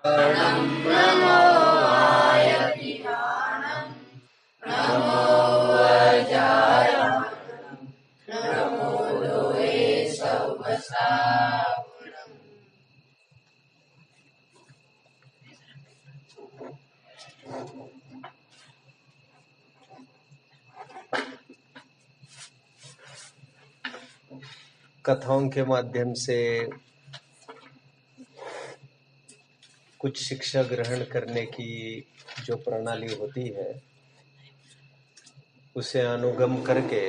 नमो वायविहानं नमो वज्रायुधं नमो लोहे सवसावनं। कथाओं के माध्यम से कुछ शिक्षा ग्रहण करने की जो प्रणाली होती है उसे अनुगम करके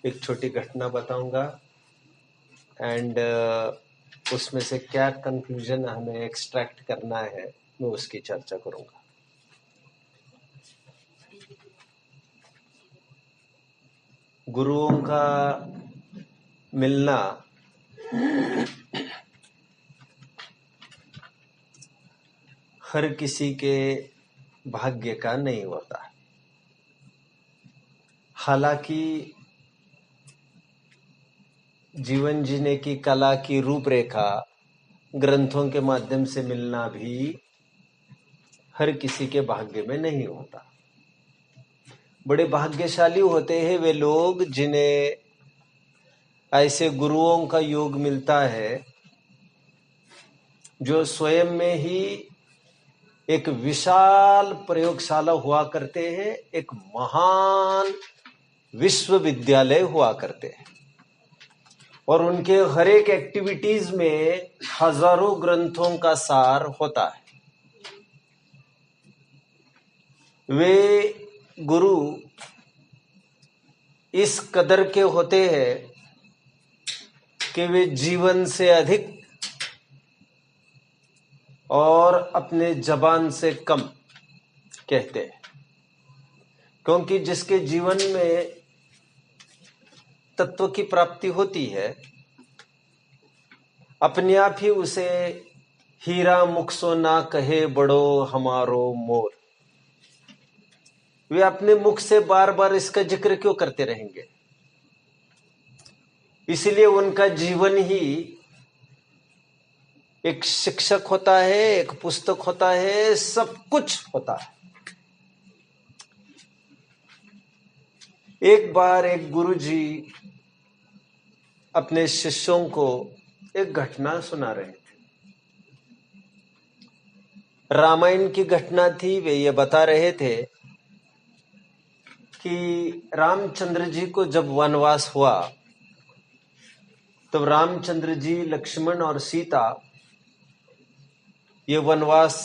एक छोटी घटना बताऊंगा एंड उसमें से क्या कंक्लूजन हमें एक्सट्रैक्ट करना है मैं उसकी चर्चा करूंगा। गुरुओं का मिलना हर किसी के भाग्य का नहीं होता। हालांकि जीवन जीने की कला की रूपरेखा ग्रंथों के माध्यम से मिलना भी हर किसी के भाग्य में नहीं होता। बड़े भाग्यशाली होते हैं वे लोग जिन्हें ऐसे गुरुओं का योग मिलता है जो स्वयं में ही एक विशाल प्रयोगशाला हुआ करते हैं, एक महान विश्वविद्यालय हुआ करते हैं और उनके हर एक एक्टिविटीज में हजारों ग्रंथों का सार होता है। वे गुरु इस कदर के होते हैं कि वे जीवन से अधिक और अपने जबान से कम कहते हैं, क्योंकि जिसके जीवन में तत्व की प्राप्ति होती है अपने आप ही उसे हीरा मुखसो ना कहे बड़ो हमारो मोर। वे अपने मुख से बार बार इसका जिक्र क्यों करते रहेंगे? इसलिए उनका जीवन ही एक शिक्षक होता है, एक पुस्तक होता है, सब कुछ होता है। एक बार एक गुरुजी अपने शिष्यों को एक घटना सुना रहे थे। रामायण की घटना थी। वे ये बता रहे थे कि रामचंद्र जी को जब वनवास हुआ तब रामचंद्र जी, लक्ष्मण और सीता ये वनवास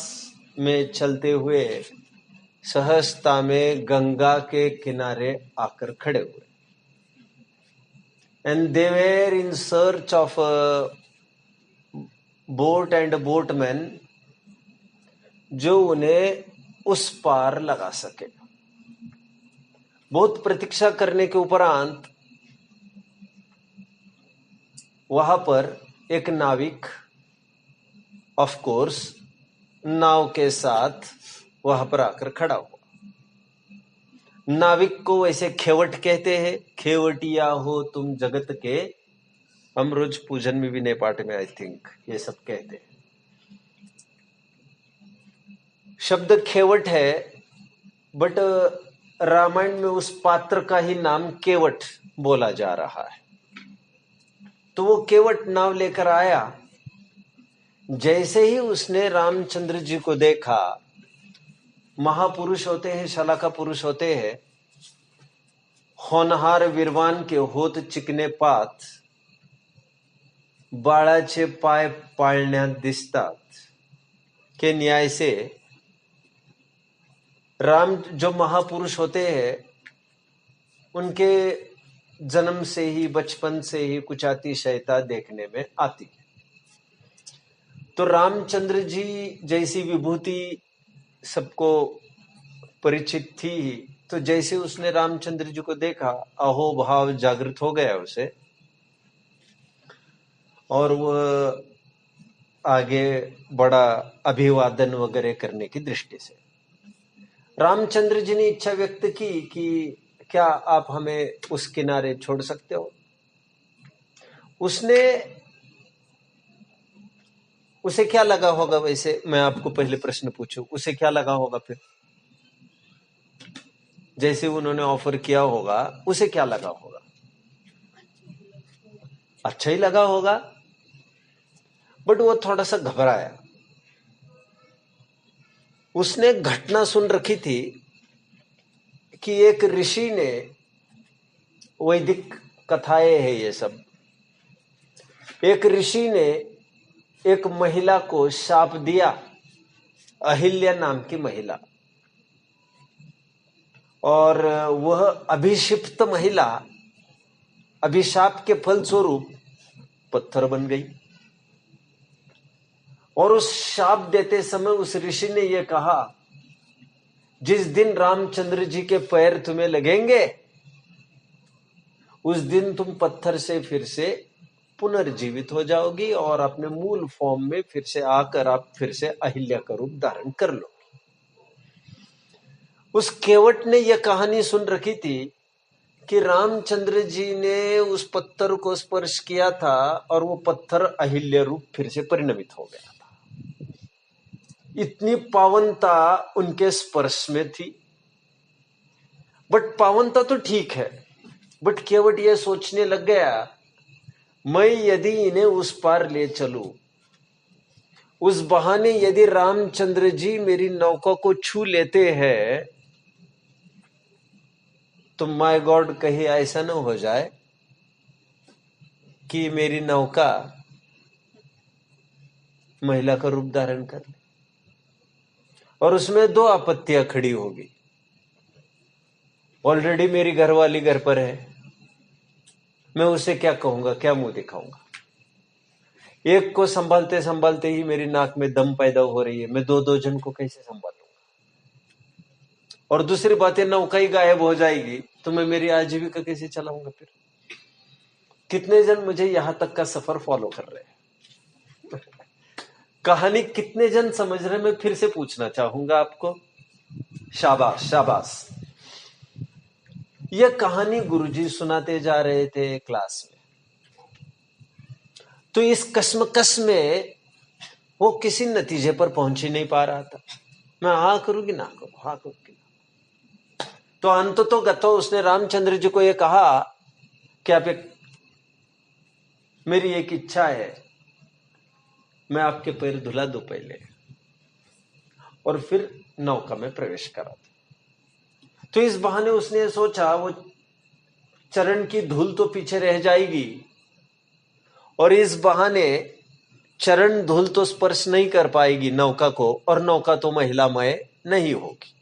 में चलते हुए सहजता में गंगा के किनारे आकर खड़े हुए and they were in search of boat and boatman जो उन्हें उस पार लगा सके। बहुत प्रतीक्षा करने के उपरांत वहां पर एक नाविक ऑफ कोर्स नाव के साथ वहां पर आकर खड़ा हुआ। नाविक को वैसे खेवट कहते हैं। खेवटिया हो तुम जगत के, हम रोज पूजन में विनय पाठ में आई थिंक ये सब कहते हैं। शब्द खेवट है बट रामायण में उस पात्र का ही नाम केवट बोला जा रहा है। तो वो केवट नाव लेकर आया। जैसे ही उसने रामचंद्र जी को देखा, महापुरुष होते हैं, शलाका पुरुष होते हैं, होनहार विरवान के होत चिकने पात, बाळाचे पाय पाळण्यात दिसतात के न्याय से राम जो महापुरुष होते हैं उनके जन्म से ही, बचपन से ही कुछ अतिशयता देखने में आती है। तो रामचंद्र जी जैसी विभूति सबको परिचित थी, तो जैसे उसने रामचंद्र जी को देखा अहो भाव जागृत हो गया उसे और वह आगे बड़ा अभिवादन वगैरह करने की दृष्टि से रामचंद्र जी ने इच्छा व्यक्त की कि क्या आप हमें उस किनारे छोड़ सकते हो। उसने उसे क्या लगा होगा? वैसे मैं आपको पहले प्रश्न पूछूं, उसे क्या लगा होगा? फिर जैसे उन्होंने ऑफर किया होगा, उसे क्या लगा होगा? अच्छा ही लगा होगा, बट वो थोड़ा सा घबराया। उसने घटना सुन रखी थी कि एक ऋषि ने, वैदिक कथाएं है ये सब, एक ऋषि ने एक महिला को शाप दिया, अहिल्या नाम की महिला, और वह अभिशिप्त महिला अभिशाप के फलस्वरूप पत्थर बन गई। और उस शाप देते समय उस ऋषि ने यह कहा, जिस दिन रामचंद्र जी के पैर तुम्हें लगेंगे उस दिन तुम पत्थर से फिर से पुनर्जीवित हो जाओगी और अपने मूल फॉर्म में फिर से आकर आप फिर से अहिल्या का रूप धारण कर लो। उस केवट ने यह कहानी सुन रखी थी कि रामचंद्र जी ने उस पत्थर को स्पर्श किया था और वो पत्थर अहिल्या रूप फिर से परिणमित हो गया था। इतनी पावनता उनके स्पर्श में थी। बट पावनता तो ठीक है, बट केवट यह सोचने लग गया, मैं यदि इन्हें उस पार ले चलूं, उस बहाने यदि रामचंद्र जी मेरी नौका को छू लेते हैं तो माय गॉड कहीं ऐसा न हो जाए कि मेरी नौका महिला का रूप धारण कर ले और उसमें दो आपत्तियां खड़ी होगी। ऑलरेडी मेरी घरवाली घर पर है, मैं उसे क्या कहूंगा, क्या मुंह दिखाऊंगा? एक को संभालते संभालते ही मेरी नाक में दम पैदा हो रही है, मैं दो दो जन को कैसे संभालूंगा? और दूसरी बात है, नौका ही गायब हो जाएगी तो मैं मेरी आजीविका कैसे चलाऊंगा? फिर कितने जन मुझे यहां तक का सफर फॉलो कर रहे हैं? कहानी कितने जन समझ रहे? मैं फिर से पूछना चाहूंगा आपको। शाबाश शाबाश। यह कहानी गुरुजी सुनाते जा रहे थे क्लास में, तो इस कश्मकश में वो किसी नतीजे पर पहुंच ही नहीं पा रहा था। मैं हाँ करूं कि ना करूं, हाँ करूं कि ना। तो अंत तो गतो उसने रामचंद्र जी को यह कहा कि आप मेरी एक इच्छा है, मैं आपके पैर धुला दूं पहले और फिर नौका में प्रवेश करा दूं। तो इस बहाने उसने सोचा वो चरण की धूल तो पीछे रह जाएगी और इस बहाने चरण धूल तो स्पर्श नहीं कर पाएगी नौका को, और नौका तो महिलामय नहीं होगी।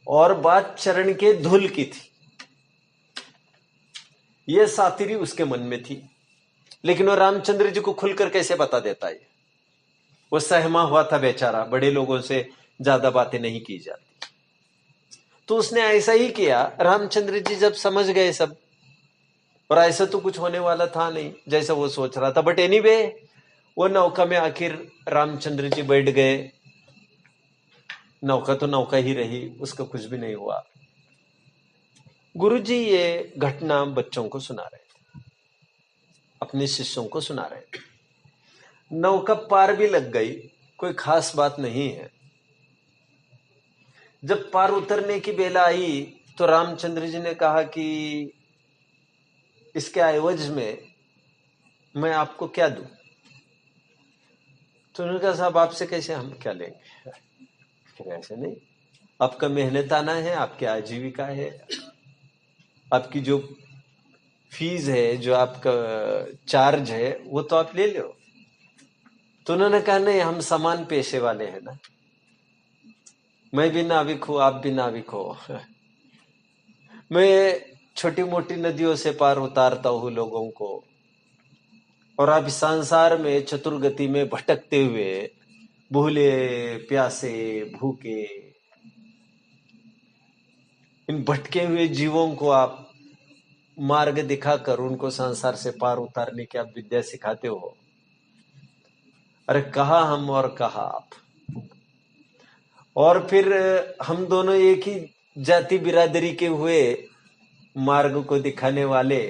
और बात चरण के धूल की थी, यह सातिरी उसके मन में थी, लेकिन वो रामचंद्र जी को खुलकर कैसे बता देता है? वो सहमा हुआ था बेचारा, बड़े लोगों से ज्यादा बातें नहीं की जाती। तो उसने ऐसा ही किया। रामचंद्र जी जब समझ गए सब, और ऐसा तो कुछ होने वाला था नहीं जैसा वो सोच रहा था, बट एनीवे वो नौका में आखिर रामचंद्र जी बैठ गए। नौका तो नौका ही रही, उसका कुछ भी नहीं हुआ। गुरुजी ये घटना बच्चों को सुना रहे थे, अपने शिष्यों को सुना रहे थे। नौका पार भी लग गई, कोई खास बात नहीं है। जब पार उतरने की बेला आई तो रामचंद्र जी ने कहा कि इसके एवज में मैं आपको क्या दूं? तो उन्होंने कहा, साहब आपसे कैसे हम क्या लेंगे? फिर ऐसे नहीं, आपका मेहनताना है, आपकी आजीविका है, आपकी जो फीस है, जो आपका चार्ज है, वो तो आप ले लो। तो उन्होंने कहा, नहीं हम समान पेशे वाले हैं ना, मैं भी नाविक हूं, आप भी नाविक हो। मैं छोटी मोटी नदियों से पार उतारता हूं लोगों को, और आप संसार में चतुर्गति में भटकते हुए भूले प्यासे भूखे इन भटके हुए जीवों को आप मार्ग दिखाकर उनको संसार से पार उतारने की आप विद्या सिखाते हो। अरे कहा हम और कहा आप, और फिर हम दोनों एक ही जाति बिरादरी के हुए मार्ग को दिखाने वाले।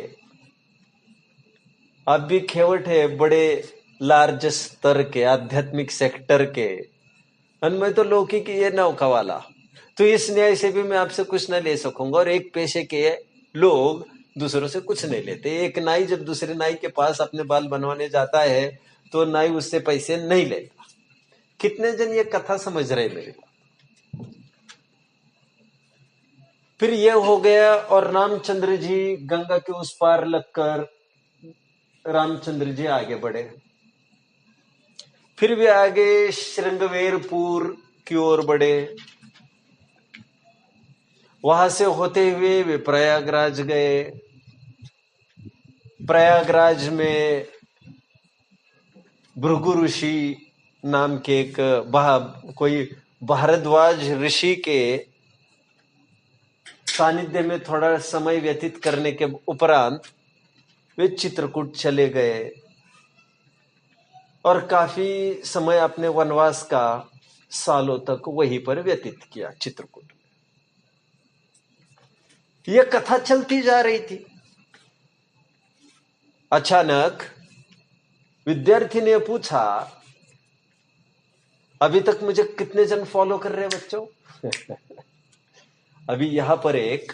आप भी खेवट है, बड़े लार्ज स्तर के आध्यात्मिक सेक्टर के, मैं तो लौकिक ये नौका वाला, तो इस न्याय से भी मैं आपसे कुछ न ले सकूंगा। और एक पेशे के लोग दूसरों से कुछ नहीं लेते। एक नाई जब दूसरे नाई के पास अपने बाल बनवाने जाता है तो नाई उससे पैसे नहीं लेता। कितने जन ये कथा समझ रहे मेरे को? फिर ये हो गया। और रामचंद्र जी गंगा के उस पार लगकर रामचंद्र जी आगे बढ़े। फिर भी आगे श्रृंगवेरपुर की ओर बढ़े। वहां से होते हुए वे प्रयागराज गए। प्रयागराज में भृगु ऋषि नाम के एक कोई भारद्वाज ऋषि के सानिध्य में थोड़ा समय व्यतीत करने के उपरांत वे चित्रकूट चले गए और काफी समय अपने वनवास का सालों तक वहीं पर व्यतीत किया चित्रकूट। यह कथा चलती जा रही थी। अचानक विद्यार्थी ने पूछा, अभी तक मुझे कितने जन फॉलो कर रहे हैं बच्चों? अभी यहां पर एक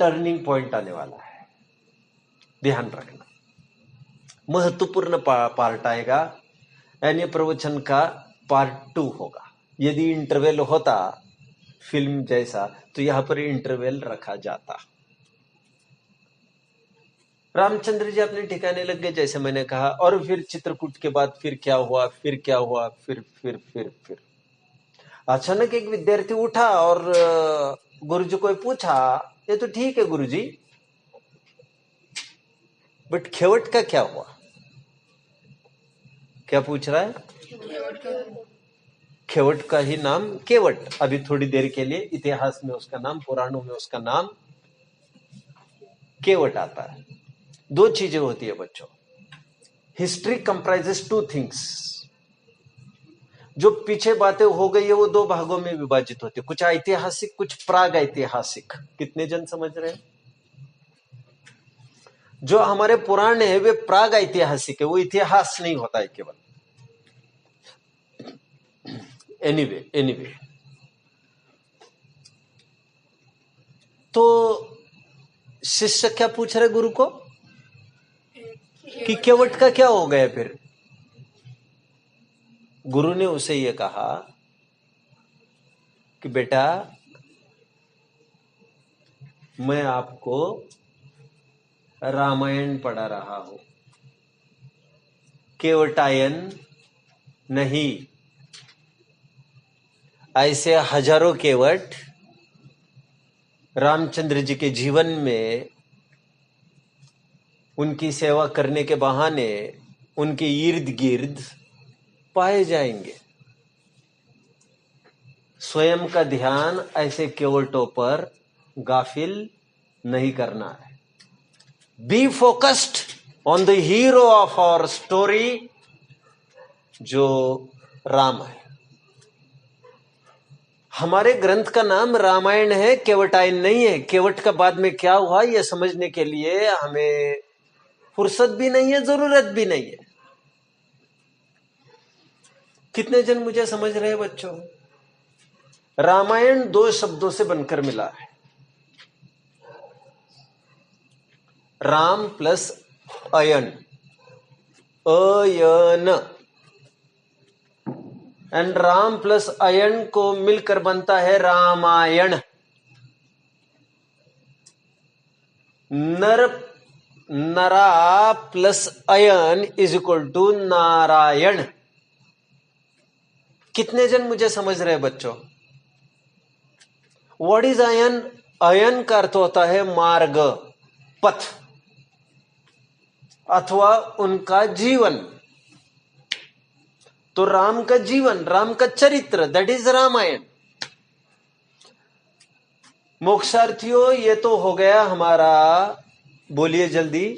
टर्निंग पॉइंट आने वाला है, ध्यान रखना। महत्वपूर्ण पार्ट आएगा, यानी प्रवचन का पार्ट 2 होगा। यदि इंटरवल होता फिल्म जैसा तो यहां पर इंटरवल रखा जाता। रामचंद्र जी अपने ठिकाने लग गए जैसे मैंने कहा। और फिर चित्रकूट के बाद फिर क्या हुआ, फिर क्या हुआ, फिर अचानक एक विद्यार्थी उठा और गुरुजी को पूछा, ये तो ठीक है गुरुजी, बट खेवट का क्या हुआ? क्या पूछ रहा है? खेवट का ही नाम केवट। अभी थोड़ी देर के लिए इतिहास में उसका नाम, पुराणों में उसका नाम केवट आता है। दो चीजें होती है बच्चों। History comprises 2 things. जो पीछे बातें हो गई है वो 2 भागों में विभाजित होती है, कुछ ऐतिहासिक, कुछ प्राग ऐतिहासिक। कितने जन समझ रहे हैं? जो हमारे पुराण है वे प्राग ऐतिहासिक है, वो इतिहास नहीं होता है केवल। एनीवे तो शिष्य क्या पूछ रहे गुरु को कि केवट का क्या हो गया? फिर गुरु ने उसे यह कहा कि बेटा, मैं आपको रामायण पढ़ा रहा हूं, केवटायन नहीं। ऐसे हजारों केवट रामचंद्र जी के जीवन में उनकी सेवा करने के बहाने उनके इर्द गिर्द पाए जाएंगे। स्वयं का ध्यान ऐसे केवटों पर गाफिल नहीं करना है। Be focused on the hero of our story, जो राम है। हमारे ग्रंथ का नाम रामायण है, केवटायन नहीं है। केवट का बाद में क्या हुआ यह समझने के लिए हमें फुर्सत भी नहीं है, जरूरत भी नहीं है। कितने जन मुझे समझ रहे हैं बच्चों? रामायण 2 शब्दों से बनकर मिला है, Ram plus Ayan, Ayan, and Ram plus अयन को मिलकर बनता है रामायण। नरा plus Ayan is equal to Narayan. कितने जन मुझे समझ रहे हैं बच्चों? व्हाट इज अयन? अयन का अर्थ होता है मार्ग, पथ, अथवा उनका जीवन। तो राम का जीवन, राम का चरित्र, दैट इज रामायण। मोक्षार्थियों, ये तो हो गया हमारा, बोलिए जल्दी,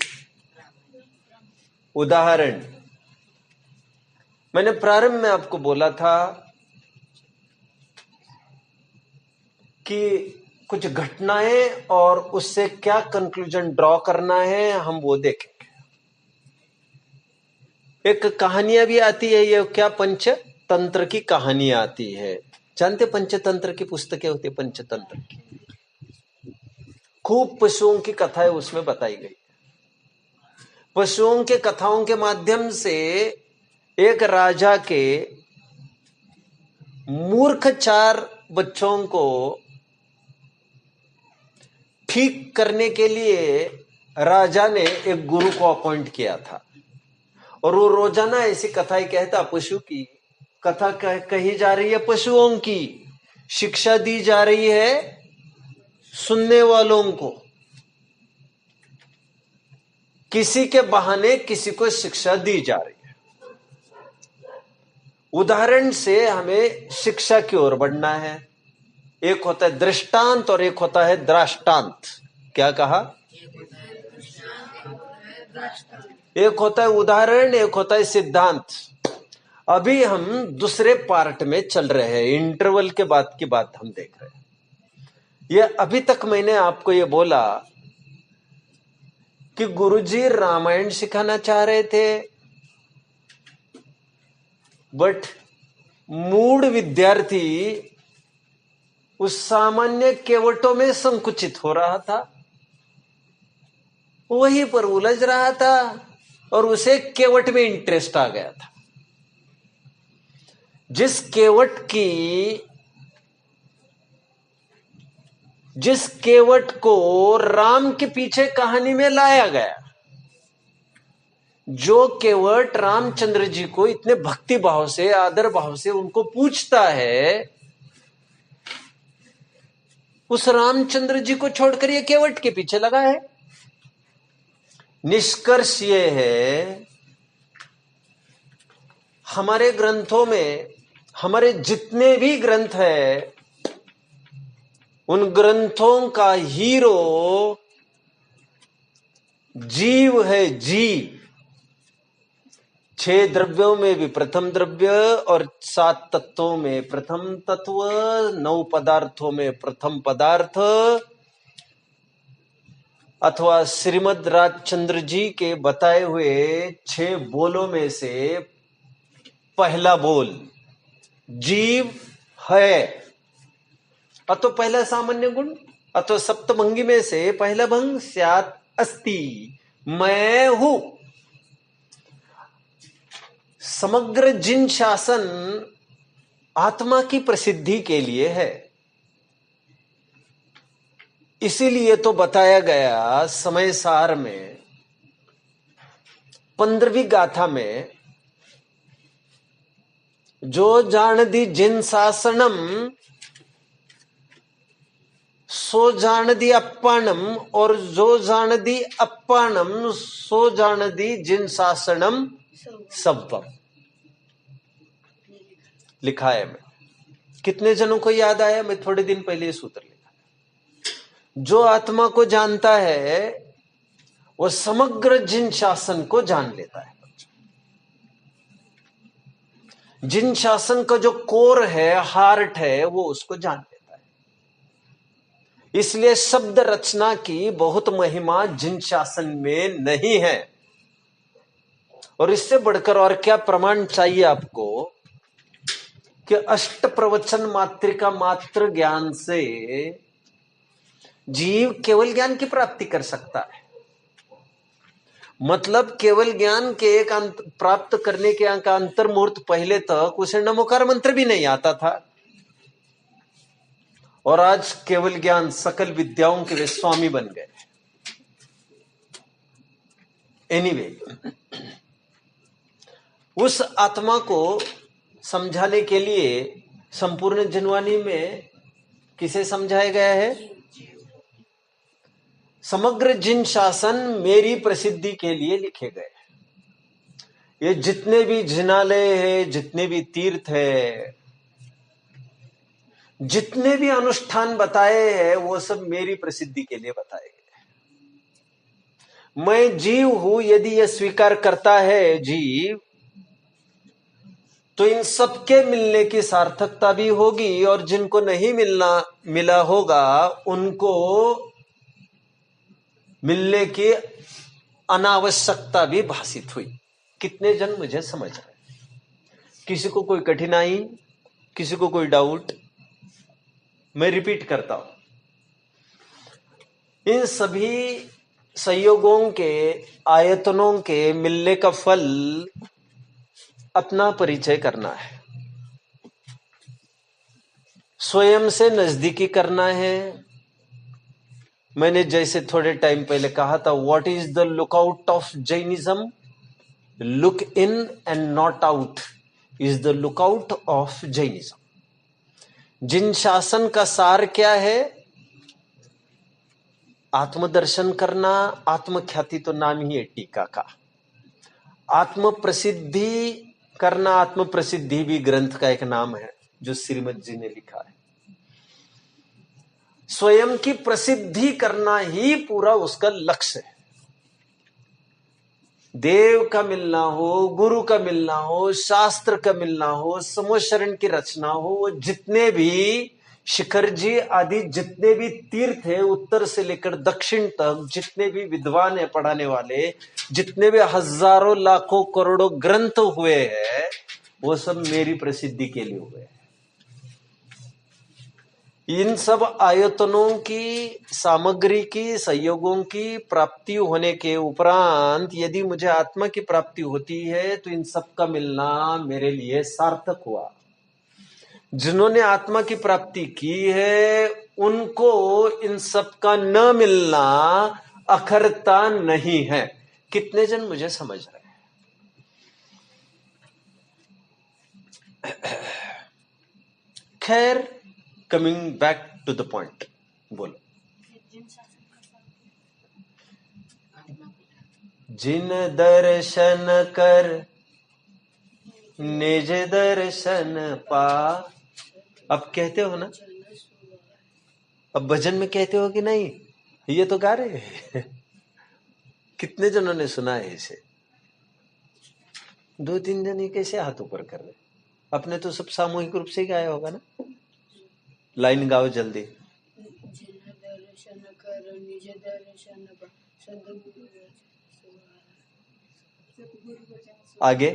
उदाहरण। मैंने प्रारंभ में आपको बोला था कि कुछ घटनाएं और उससे क्या कंक्लूजन ड्रॉ करना है हम वो देखेंगे। एक कहानियां भी आती है, ये क्या पंचतंत्र की कहानी आती है। जानते पंचतंत्र की पुस्तकें होती है, पंचतंत्र की खूब पशुओं की कथाएं उसमें बताई गई। पशुओं के कथाओं के माध्यम से एक राजा के मूर्ख 4 बच्चों को ठीक करने के लिए राजा ने एक गुरु को अपॉइंट किया था, और वो रोजाना ऐसी कथाएं कहता। पशु की कथा कही जा रही है, पशुओं की शिक्षा दी जा रही है सुनने वालों को। किसी के बहाने किसी को शिक्षा दी जा रही है। उदाहरण से हमें शिक्षा की ओर बढ़ना है। एक होता है दृष्टांत और एक होता है द्राष्टांत। क्या कहा? एक होता है उदाहरण, एक होता है सिद्धांत। अभी हम दूसरे पार्ट में चल रहे हैं, इंटरवल के बाद की बात हम देख रहे हैं। ये अभी तक मैंने आपको ये बोला कि गुरुजी रामायण सिखाना चाह रहे थे, बट मूड विद्यार्थी उस सामान्य केवटों में संकुचित हो रहा था, वहीं पर उलझ रहा था और उसे केवट में इंटरेस्ट आ गया था। जिस केवट को राम के पीछे कहानी में लाया गया, जो केवट रामचंद्र जी को इतने भक्ति भाव से, आदर भाव से उनको पूछता है, उस रामचंद्र जी को छोड़कर ये केवट के पीछे लगा है। निष्कर्ष ये है, हमारे ग्रंथों में, हमारे जितने भी ग्रंथ है, उन ग्रंथों का हीरो जीव है। जीव 6 द्रव्यों में भी प्रथम द्रव्य और 7 तत्वों में प्रथम तत्व, 9 पदार्थों में प्रथम पदार्थ, अथवा श्रीमद राजचंद्र जी के बताए हुए 6 बोलों में से पहला बोल जीव है। अतो पहला सामान्य गुण, अतो सप्तभंगी में से पहला भंग स्यात् अस्ति, मैं हूं। समग्र जिन शासन आत्मा की प्रसिद्धि के लिए है। इसीलिए तो बताया गया समय सार में 15वीं गाथा में, जो जान दी जिन शासनम सो जान दी अप्पानम, और जो जान दी अप्पानम सो जान दी जिन शासनम सब्बम। लिखा है। मैं कितने जनों को याद आया? मैं थोड़े दिन पहले ये सूत्र लिखा। जो आत्मा को जानता है वो समग्र जिन शासन को जान लेता है। जिन शासन का जो कोर है, हार्ट है, वो उसको जान लेता है। इसलिए शब्द रचना की बहुत महिमा जिन शासन में नहीं है। और इससे बढ़कर और क्या प्रमाण चाहिए आपको कि अष्ट प्रवचन मात्रिका मात्र ज्ञान से जीव केवल ज्ञान की प्राप्ति कर सकता है। मतलब केवल ज्ञान के एक प्राप्त करने के अंतर मुहूर्त पहले तक उसे नमोकार मंत्र भी नहीं आता था, और आज केवल ज्ञान सकल विद्याओं के वे स्वामी बन गए। एनीवे, उस आत्मा को समझाने के लिए संपूर्ण जनवाणी में किसे समझाया गया है? समग्र जिन शासन मेरी प्रसिद्धि के लिए लिखे गए। ये जितने भी जिनालय है, जितने भी तीर्थ है, जितने भी अनुष्ठान बताए हैं, वो सब मेरी प्रसिद्धि के लिए बताए गए। मैं जीव हूं, यदि यह स्वीकार करता है जीव, तो इन सबके मिलने की सार्थकता भी होगी, और जिनको नहीं मिला होगा उनको मिलने की अनावश्यकता भी भासित हुई। कितने जन मुझे समझ रहे? किसी को कोई कठिनाई, किसी को कोई डाउट? मैं रिपीट करता हूं, इन सभी संयोगों के, आयतनों के मिलने का फल अपना परिचय करना है, स्वयं से नजदीकी करना है। मैंने जैसे थोड़े टाइम पहले कहा था, what is the lookout of Jainism? Look in and not out is the lookout of Jainism. जिन शासन का सार क्या है? आत्मदर्शन करना। आत्मख्याति तो नाम ही है टीका का। आत्म प्रसिद्धि करना, आत्म प्रसिद्धि भी ग्रंथ का एक नाम है जो श्रीमद जी ने लिखा है। स्वयं की प्रसिद्धि करना ही पूरा उसका लक्ष्य है। देव का मिलना हो, गुरु का मिलना हो, शास्त्र का मिलना हो, समोशरण की रचना हो, वो जितने भी शिखर जी आदि जितने भी तीर्थ है, उत्तर से लेकर दक्षिण तक जितने भी विद्वान है पढ़ाने वाले, जितने भी हजारों लाखों करोड़ों ग्रंथ हुए हैं, वो सब मेरी प्रसिद्धि के लिए हुए हैं। इन सब आयतनों की, सामग्री की, संयोगों की प्राप्ति होने के उपरांत यदि मुझे आत्मा की प्राप्ति होती है तो इन सब का मिलना मेरे लिए सार्थक हुआ। जिन्होंने आत्मा की प्राप्ति की है उनको इन सब का न मिलना अखरता नहीं है। कितने जन मुझे समझ रहे हैं? खैर, coming back to the point, बोलो। जिन दर्शन कर निज दर्शन पा। अब कहते हो ना, अब भजन में कहते हो कि नहीं? ये तो गा रहे हैं। कितने जनों ने सुना है इसे? 2-3 जन ही कैसे हाथ ऊपर कर रहे? अपने तो सब सामूहिक रूप से ही गाया होगा ना। लाइन गाओ जल्दी। आगे।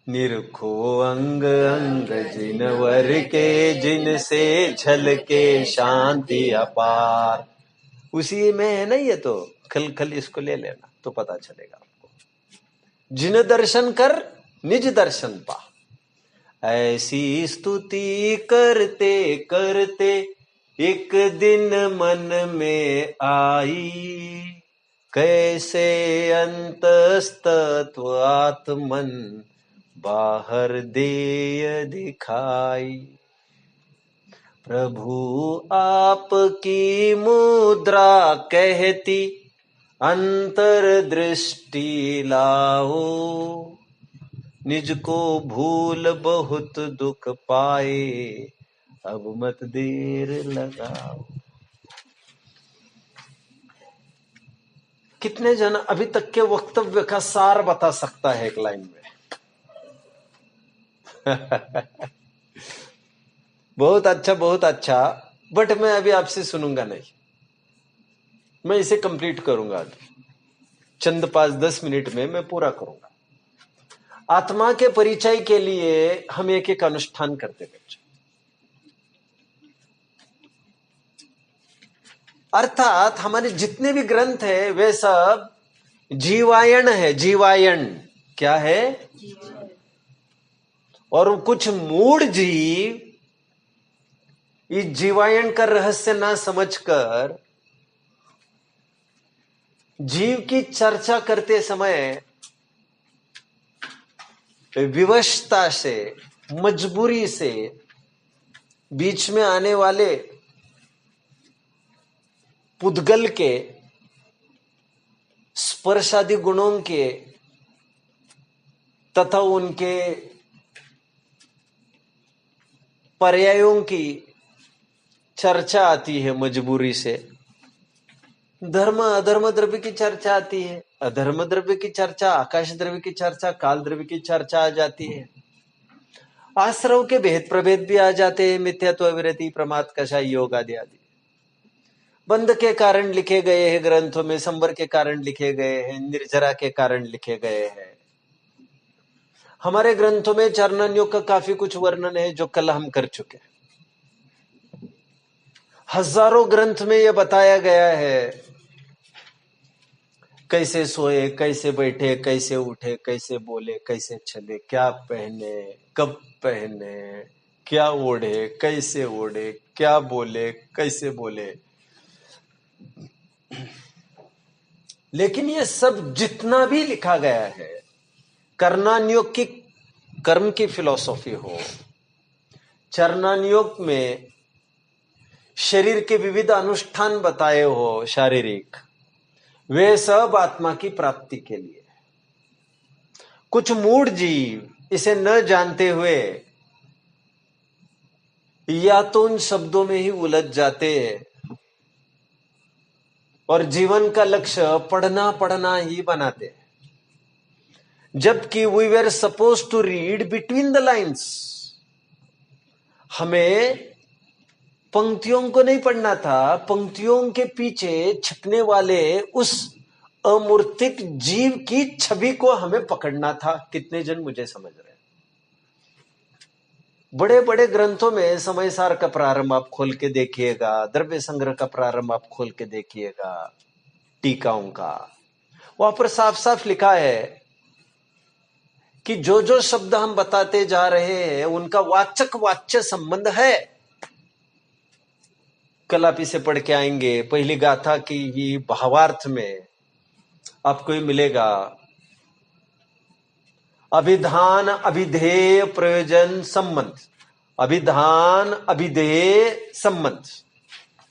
निरखो अंग अंग जिनवर के, जिनसे झलके शांति अपार। उसी में है ना ये तो। खल खल इसको ले लेना तो पता चलेगा आपको। जिन दर्शन कर निज दर्शन पा। ऐसी स्तुति करते करते एक दिन मन में आई, कैसे अंतस्तत्व आत्मन बाहर देय दिखाई। प्रभु आपकी मुद्रा कहती अंतर्दृष्टि लाओ, निज को भूल बहुत दुख पाए, अब मत देर लगाओ। कितने जन अभी तक के वक्तव्य का सार बता सकता है एक लाइन में? बहुत अच्छा, बहुत अच्छा। बट मैं अभी आपसे सुनूंगा नहीं, मैं इसे कंप्लीट करूंगा अभी चंद 5-10 मिनट में मैं पूरा करूंगा। आत्मा के परिचय के लिए हम एक एक अनुष्ठान करते बच्चे। अर्थात हमारे जितने भी ग्रंथ है वे सब जीवायन है। जीवायन क्या है? और कुछ मूढ़ जीव इस जीवायन का रहस्य ना समझकर जीव की चर्चा करते समय विवशता से, मजबूरी से बीच में आने वाले पुद्गल के स्पर्शादि गुणों के तथा उनके पर्यायों की चर्चा आती है। मजबूरी से धर्म अधर्म द्रव्य की चर्चा आती है। अधर्म द्रव्य की चर्चा, आकाश द्रव्य की चर्चा, काल द्रव्य की चर्चा आ जाती है। आश्रव के भेद प्रभेद भी आ जाते हैं, मिथ्यात्व, विरति, प्रमाद, कषाय, योग आदि आदि। बंध के कारण लिखे गए हैं ग्रंथों में, संवर के कारण लिखे गए हैं, निर्जरा के कारण लिखे गए हैं। हमारे ग्रंथों में चरणन योग का काफी कुछ वर्णन है जो कल हम कर चुके। हजारों ग्रंथ में यह बताया गया है कैसे सोए, कैसे बैठे, कैसे उठे, कैसे बोले, कैसे चले, क्या पहने, कब पहने, क्या ओढ़े, कैसे ओढ़े, क्या बोले, कैसे बोले। लेकिन ये सब जितना भी लिखा गया है, कर्णानुयोग की कर्म की फिलॉसफी हो, चरणानुयोग में शरीर के विविध अनुष्ठान बताए हो शारीरिक, वे सब आत्मा की प्राप्ति के लिए। कुछ मूढ़ जीव इसे न जानते हुए या तो उन शब्दों में ही उलझ जाते हैं और जीवन का लक्ष्य पढ़ना पढ़ना ही बनाते हैं, जबकि we were suppose to read between the lines. हमें पंक्तियों को नहीं पढ़ना था, पंक्तियों के पीछे छिपने वाले उस अमूर्तिक जीव की छवि को हमें पकड़ना था। कितने जन मुझे समझ रहे हैं? बड़े बड़े ग्रंथों में समय सार का प्रारंभ आप खोल के देखिएगा, द्रव्य संग्रह का प्रारंभ आप खोल के देखिएगा, टीकाओं का, वहां पर साफ साफ लिखा है कि जो जो शब्द हम बताते जा रहे हैं उनका वाचक वाच्य संबंध है। कल आप इसे पढ़ के आएंगे, पहली गाथा की ही भावार्थ में आपको ये मिलेगा, अभिधान, अभिधेय, प्रयोजन, संबंध। अभिधान, अभिधेय, संबंध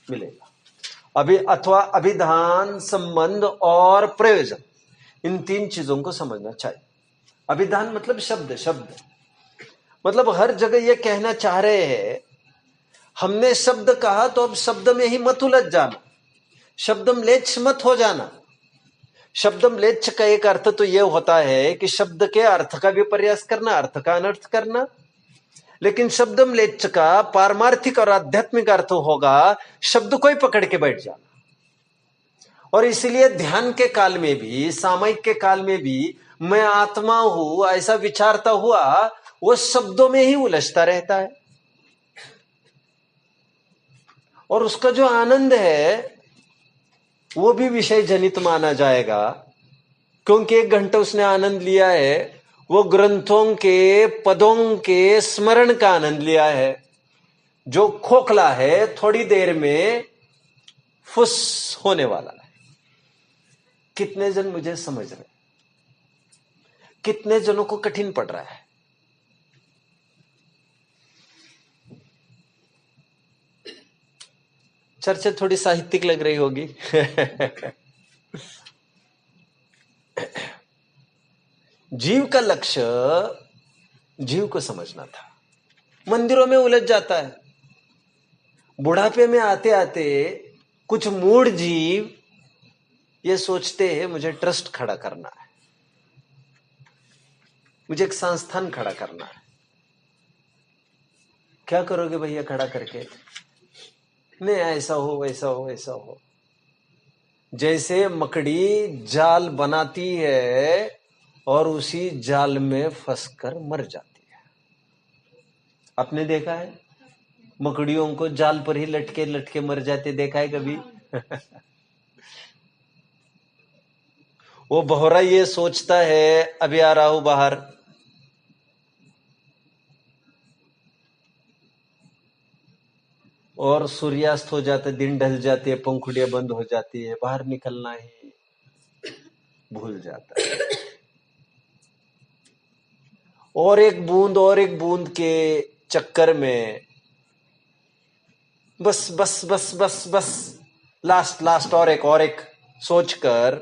मिलेगा। अथवा अभिधान, संबंध और प्रयोजन, इन तीन चीजों को समझना चाहिए। अभिधान मतलब शब्द, शब्द मतलब हर जगह ये कहना चाह रहे हैं, हमने शब्द कहा तो अब शब्द में ही मत उलझ जाना, शब्दम लेच्छ मत हो जाना। शब्दम लेच्छ का एक अर्थ तो यह होता है कि शब्द के अर्थ का विपर्यास करना, अर्थ का अनर्थ करना। लेकिन शब्दम लेच्छ का पारमार्थिक और आध्यात्मिक अर्थ होगा शब्द को ही पकड़ के बैठ जाना। और इसलिए ध्यान के काल में भी, सामयिक के काल में भी मैं आत्मा हूं ऐसा विचारता हुआ वो शब्दों में ही उलझता रहता है। और उसका जो आनंद है वो भी विषय जनित माना जाएगा, क्योंकि 1 घंटा उसने आनंद लिया है, वो ग्रंथों के पदों के स्मरण का आनंद लिया है। जो खोखला है थोड़ी देर में फुस होने वाला है। कितने जन मुझे समझ रहे? कितने जनों को कठिन पड़ रहा है? चर्चा थोड़ी साहित्यिक लग रही होगी। जीव का लक्ष्य जीव को समझना था। मंदिरों में उलझ जाता है। बुढ़ापे में आते आते कुछ मूढ़ जीव ये सोचते हैं मुझे ट्रस्ट खड़ा करना है, मुझे एक संस्थान खड़ा करना है। क्या करोगे भैया खड़ा करके? नहीं, ऐसा हो वैसा हो वैसा हो। जैसे मकड़ी जाल बनाती है और उसी जाल में फंसकर मर जाती है। आपने देखा है मकड़ियों को जाल पर ही लटके लटके मर जाते, देखा है कभी? वो भौरा ये सोचता है अभी आ रहा हूं बाहर, और सूर्यास्त हो जाता है, दिन ढल जाती है, पंखुड़ियां बंद हो जाती है, बाहर निकलना ही भूल जाता है। और एक बूंद के चक्कर में बस बस बस बस बस लास्ट लास्ट और एक सोचकर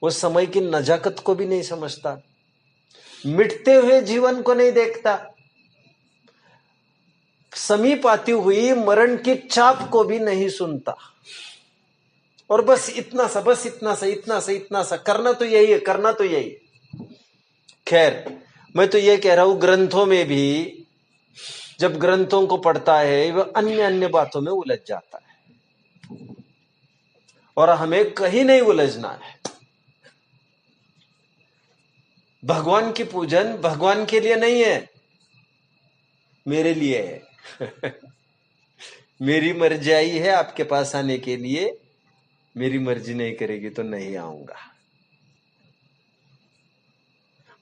वो समय की नजाकत को भी नहीं समझता, मिटते हुए जीवन को नहीं देखता, समीप आती हुई मरण की चाप को भी नहीं सुनता। और बस इतना सा, बस इतना सा, इतना सा, इतना सा, करना तो यही है, करना तो यही है। खैर, मैं तो ये कह रहा हूं, ग्रंथों में भी जब ग्रंथों को पढ़ता है वह अन्य अन्य बातों में उलझ जाता है, और हमें कहीं नहीं उलझना है। भगवान की पूजन भगवान के लिए नहीं है, मेरे लिए है। मेरी मर्जी आई है आपके पास आने के लिए, मेरी मर्जी नहीं करेगी तो नहीं आऊंगा।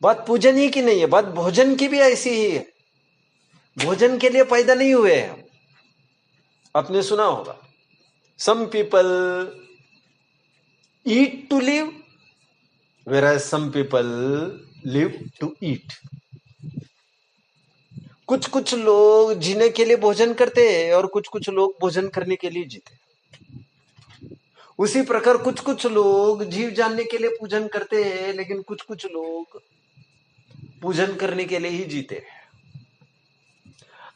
बात पूजन ही की नहीं है, बात भोजन की भी ऐसी ही है। भोजन के लिए पैदा नहीं हुए हैं हम। आपने सुना होगा, some people eat to live, whereas some people live to eat. कुछ कुछ लोग जीने के लिए भोजन करते हैं और कुछ कुछ लोग भोजन करने के लिए जीते। उसी प्रकार कुछ कुछ लोग जीव जानने के लिए पूजन करते हैं, लेकिन कुछ कुछ लोग पूजन करने के लिए ही जीते हैं।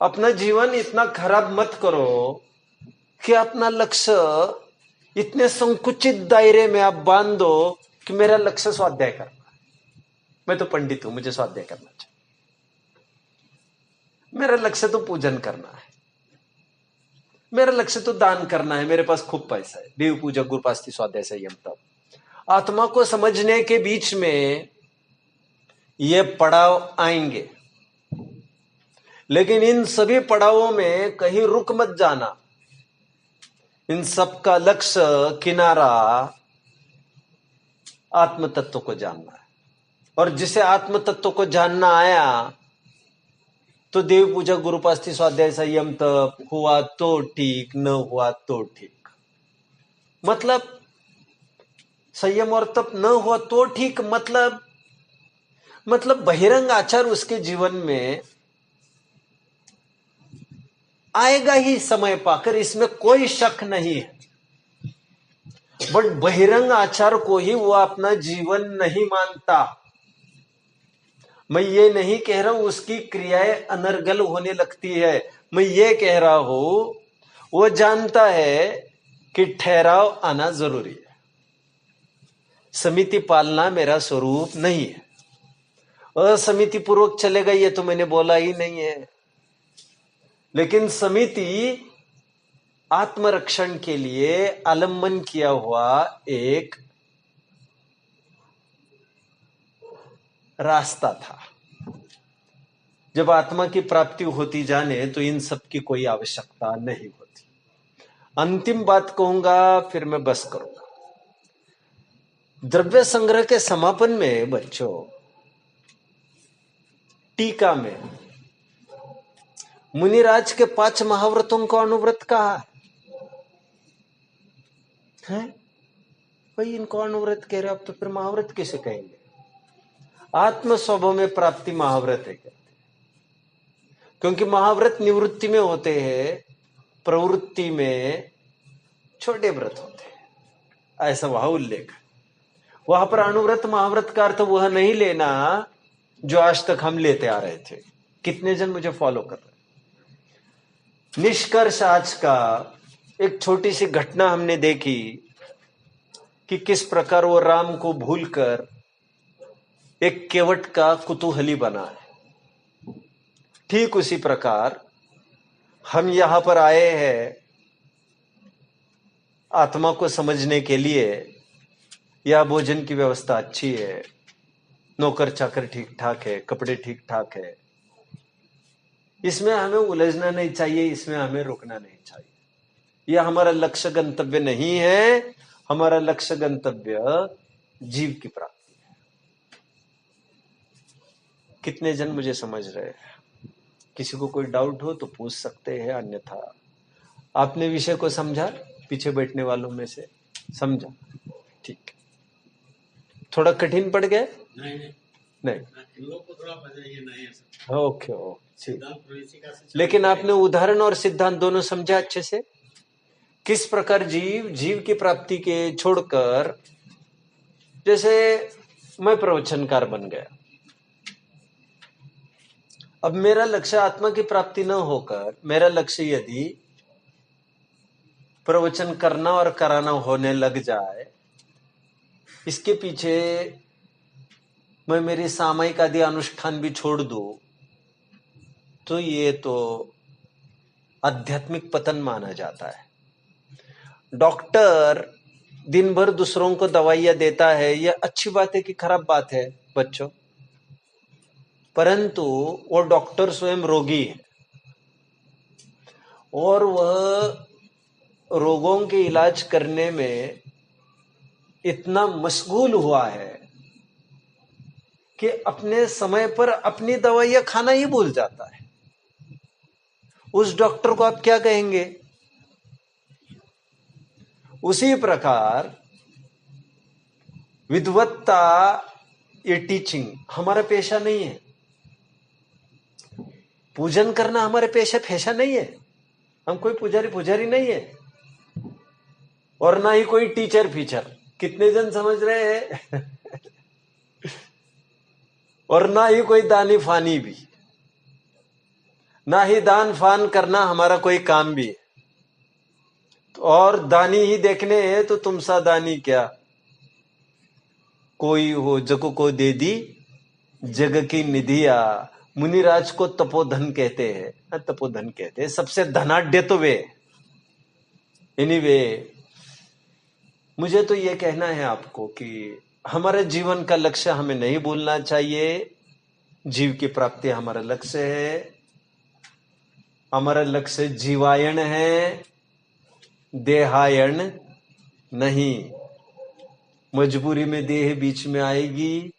अपना जीवन इतना खराब मत करो कि अपना लक्ष्य इतने संकुचित दायरे में आप बांध दो कि मेरा लक्ष्य स्वाध्याय करना है। मैं तो पंडित हूं, मुझे स्वाध्याय करना चाहिए। मेरा लक्ष्य तो पूजन करना है, मेरा लक्ष्य तो दान करना है, मेरे पास खूब पैसा है। देव पूजक गुरुपास्ति स्वाध्याय संयम तप। आत्मा को समझने के बीच में ये पड़ाव आएंगे, लेकिन इन सभी पड़ावों में कहीं रुक मत जाना। इन सबका लक्ष्य किनारा आत्म तत्व को जानना है, और जिसे आत्म तत्व को जानना आया तो देव पूजक गुरुपास्ति स्वाध्याय संयम तप हुआ तो ठीक, न हुआ तो ठीक। मतलब संयम और तप न हुआ तो ठीक, मतलब बहिरंग आचार उसके जीवन में आएगा ही समय पाकर, इसमें कोई शक नहीं है। बट बहिरंग आचार को ही वो अपना जीवन नहीं मानता। मैं ये नहीं कह रहा हूं उसकी क्रियाएं अनर्गल होने लगती है, मैं ये कह रहा हूं वो जानता है कि ठहराव आना जरूरी है। समिति पालना मेरा स्वरूप नहीं है। असमिति पूर्वक चलेगा ये तो मैंने बोला ही नहीं है, लेकिन समिति आत्मरक्षण के लिए आलम्बन किया हुआ एक रास्ता था। जब आत्मा की प्राप्ति होती जाने तो इन सब की कोई आवश्यकता नहीं होती। अंतिम बात कहूंगा, फिर मैं बस करूंगा। द्रव्य संग्रह के समापन में बच्चों, टीका में मुनिराज के 5 महाव्रतों को अनुव्रत कहा है। भाई इनको अनुव्रत कह रहे, अब तो फिर महाव्रत कैसे कहेंगे? आत्म स्वभाव में प्राप्ति महाव्रत है, क्योंकि महाव्रत निवृत्ति में होते हैं, प्रवृत्ति में छोटे व्रत होते हैं, ऐसा वहां उल्लेख। वहां पर अनुव्रत महाव्रत का अर्थ वह नहीं लेना जो आज तक हम लेते आ रहे थे। कितने जन मुझे फॉलो कर रहे? निष्कर्ष आज का एक छोटी सी घटना हमने देखी कि किस प्रकार वो राम को भूलकर एक केवट का कुतूहली बना है। ठीक उसी प्रकार हम यहां पर आए हैं आत्मा को समझने के लिए। यह भोजन की व्यवस्था अच्छी है, नौकर चाकर ठीक ठाक है, कपड़े ठीक ठाक है, इसमें हमें उलझना नहीं चाहिए, इसमें हमें रुकना नहीं चाहिए। यह हमारा लक्ष्य गंतव्य नहीं है। हमारा लक्ष्य गंतव्य जीव की प्राप्ति है। कितने जन मुझे समझ रहे हैं? किसी को कोई डाउट हो तो पूछ सकते हैं, अन्यथा आपने विषय को समझा? पीछे बैठने वालों में से समझा? ठीक। थोड़ा कठिन पड़ गया? नहीं। ओके, लेकिन आपने उदाहरण और सिद्धांत दोनों समझा अच्छे से। किस प्रकार जीव की प्राप्ति के छोड़कर, जैसे मैं प्रवचनकार बन गया, अब मेरा लक्ष्य आत्मा की प्राप्ति न होकर मेरा लक्ष्य यदि प्रवचन करना और कराना होने लग जाए, इसके पीछे मैं मेरी सामयिक आदि अनुष्ठान भी छोड़ दूं, तो ये तो आध्यात्मिक पतन माना जाता है। डॉक्टर दिन भर दूसरों को दवाइयां देता है, यह अच्छी बात है कि खराब बात है बच्चों? परंतु वो डॉक्टर स्वयं रोगी है और वह रोगों के इलाज करने में इतना मशगूल हुआ है कि अपने समय पर अपनी दवाइयां खाना ही भूल जाता है। उस डॉक्टर को आप क्या कहेंगे? उसी प्रकार विद्वत्ता, ये टीचिंग हमारा पेशा नहीं है। पूजन करना हमारे पेशा नहीं है। हम कोई पुजारी नहीं है और ना ही कोई टीचर फीचर। कितने जन समझ रहे हैं? और ना ही कोई दानी फानी भी, ना ही दान फान करना हमारा कोई काम भी है। और दानी ही देखने हैं तो तुम सा दानी क्या, कोई हो जग को दे दी जग की निधिया। मुनिराज को तपोधन कहते हैं, तपोधन कहते हैं। सबसे धनाढ्य तो वे। एनीवे, मुझे तो ये कहना है आपको कि हमारे जीवन का लक्ष्य हमें नहीं भूलना चाहिए। जीव की प्राप्ति हमारा लक्ष्य है। हमारा लक्ष्य जीवायन है, देहायन नहीं। मजबूरी में देह बीच में आएगी।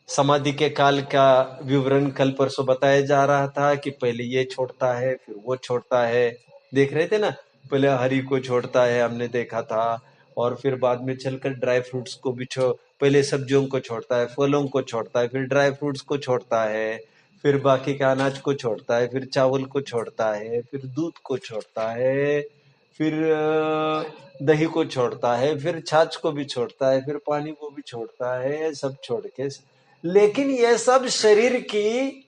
समाधि के काल का विवरण कल परसों बताया जा रहा था कि पहले ये छोड़ता है, फिर वो छोड़ता है। देख रहे थे ना, पहले हरी को छोड़ता है, हमने देखा था, और फिर बाद में चलकर ड्राई फ्रूट्स को भी पहले सब्जियों को छोड़ता है, फलों को छोड़ता है, फिर ड्राई फ्रूट्स को छोड़ता है, फिर बाकी के अनाज को छोड़ता है, फिर चावल को छोड़ता है, फिर दूध को छोड़ता है, फिर दही को छोड़ता है, फिर छाछ को भी छोड़ता है, फिर पानी को भी छोड़ता है, सब छोड़ के। लेकिन यह सब शरीर की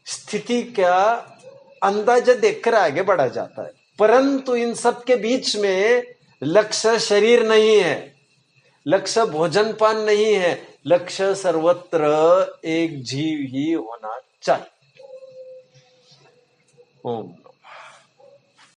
स्थिति का अंदाजा देखकर आगे बढ़ा जाता है। परंतु इन सब के बीच में लक्ष्य शरीर नहीं है, लक्ष्य भोजन पान नहीं है, लक्ष्य सर्वत्र एक जीव ही होना चाहिए। ओम।